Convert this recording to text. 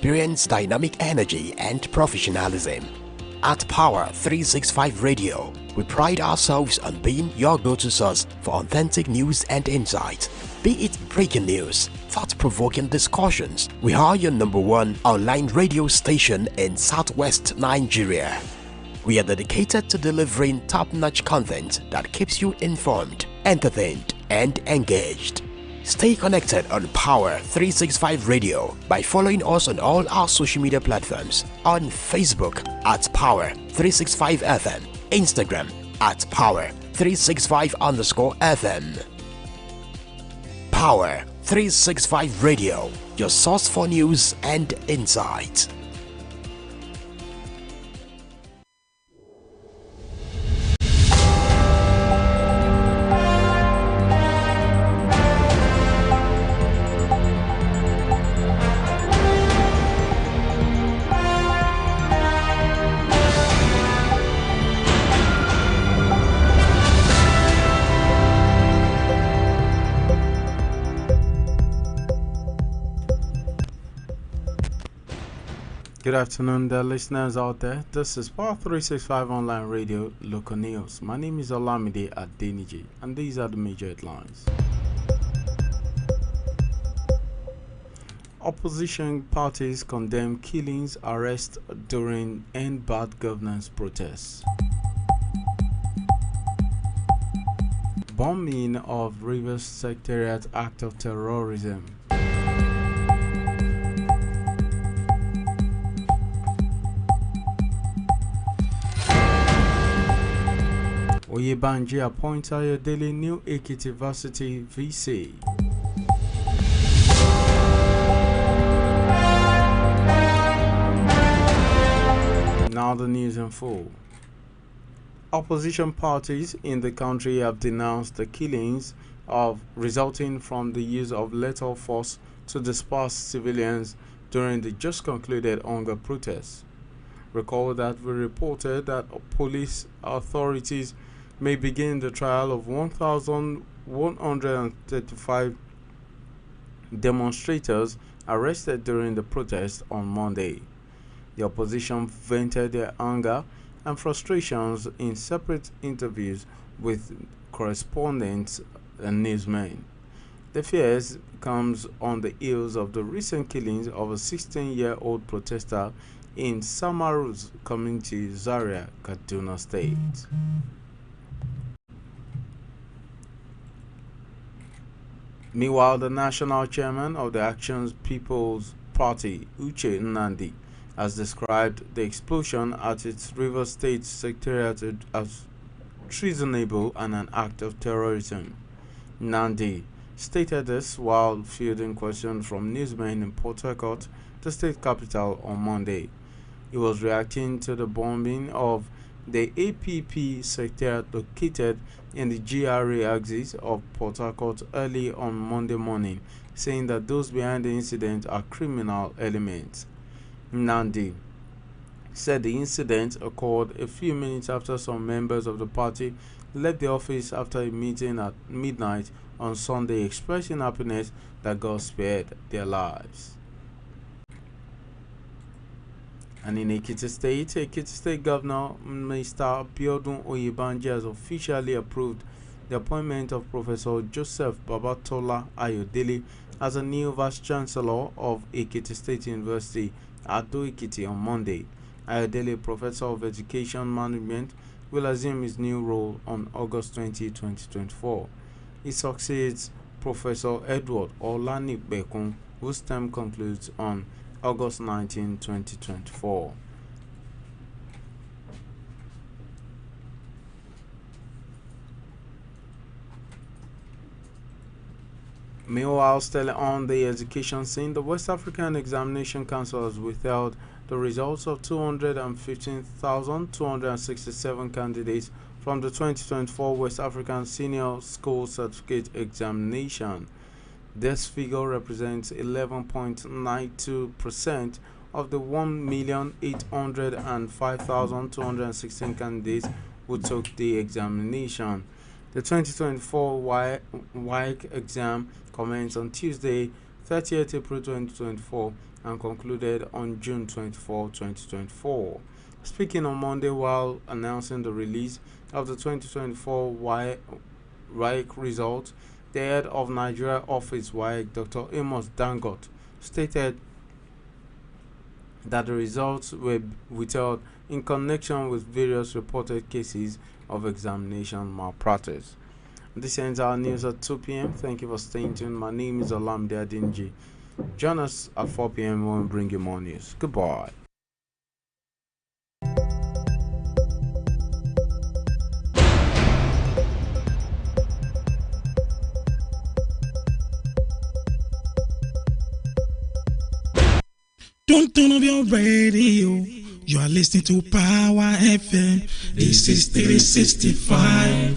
experience dynamic energy and professionalism. At Power 365 Radio, we pride ourselves on being your go-to source for authentic news and insight. Be it breaking news, thought-provoking discussions, we are your #1 online radio station in Southwest Nigeria. We are dedicated to delivering top-notch content that keeps you informed, entertained, and engaged. Stay connected on Power 365 Radio by following us on all our social media platforms, on Facebook at Power 365 FM, Instagram at Power 365_FM. Power 365 Radio, your source for news and insight. Good afternoon, dear listeners out there. This is Power 365 Online Radio Local News. My name is Olamide Adeniji, and these are the major headlines. Opposition parties condemn killings, arrests during End Bad Governance protests. Bombing of Rivers Secretariat act of terrorism. Oyebanji appoints Ayodele new Ekiti Varsity VC. Now the news in full. Opposition parties in the country have denounced the killings resulting from the use of lethal force to disperse civilians during the just concluded hunger protests. Recall that we reported that police authorities may begin the trial of 1,135 demonstrators arrested during the protest on Monday. The opposition vented their anger and frustrations in separate interviews with correspondents and newsmen. The fears comes on the heels of the recent killings of a 16-year-old protester in Samaru's community, Zaria, Kaduna State. Meanwhile, the national chairman of the Action People's Party, Uche Nnamdi, has described the explosion at its Rivers State Secretariat as treasonable and an act of terrorism. Nnamdi stated this while fielding questions from newsmen in Port Harcourt, the state capital, on Monday. He was reacting to the bombing of the APP secretariat located in the GRA axis of Port Harcourt early on Monday morning, saying that those behind the incident are criminal elements. Nnamdi said the incident occurred a few minutes after some members of the party left the office after a meeting at midnight on Sunday, expressing happiness that God spared their lives. And in Ekiti State Governor Mr. Abiodun Oyebanji has officially approved the appointment of Professor Joseph Babatola Ayodele as a new Vice Chancellor of Ekiti State University, Ado Ekiti, on Monday. Ayodele, Professor of Education Management, will assume his new role on August 20, 2024. He succeeds Professor Edward Olani Bekun, whose term concludes on August 19, 2024. Meanwhile, still on the education scene, the West African Examination Council has withheld the results of 215,267 candidates from the 2024 West African Senior School Certificate Examination. This figure represents 11.92% of the 1,805,216 candidates who took the examination. The 2024 WAEC exam commenced on Tuesday, 30th April 2024 and concluded on June 24, 2024. Speaking on Monday while announcing the release of the 2024 WAEC results, the head of Nigeria Office WAEC, Dr. Amos Dangote, stated that the results were withheld in connection with various reported cases of examination malpractice. This ends our news at 2 p.m. Thank you for staying tuned. My name is Olamide Adinji. Join us at 4 p.m. when we bring you more news. Goodbye. Don't turn off your radio. You are listening to Power FM. This is 365.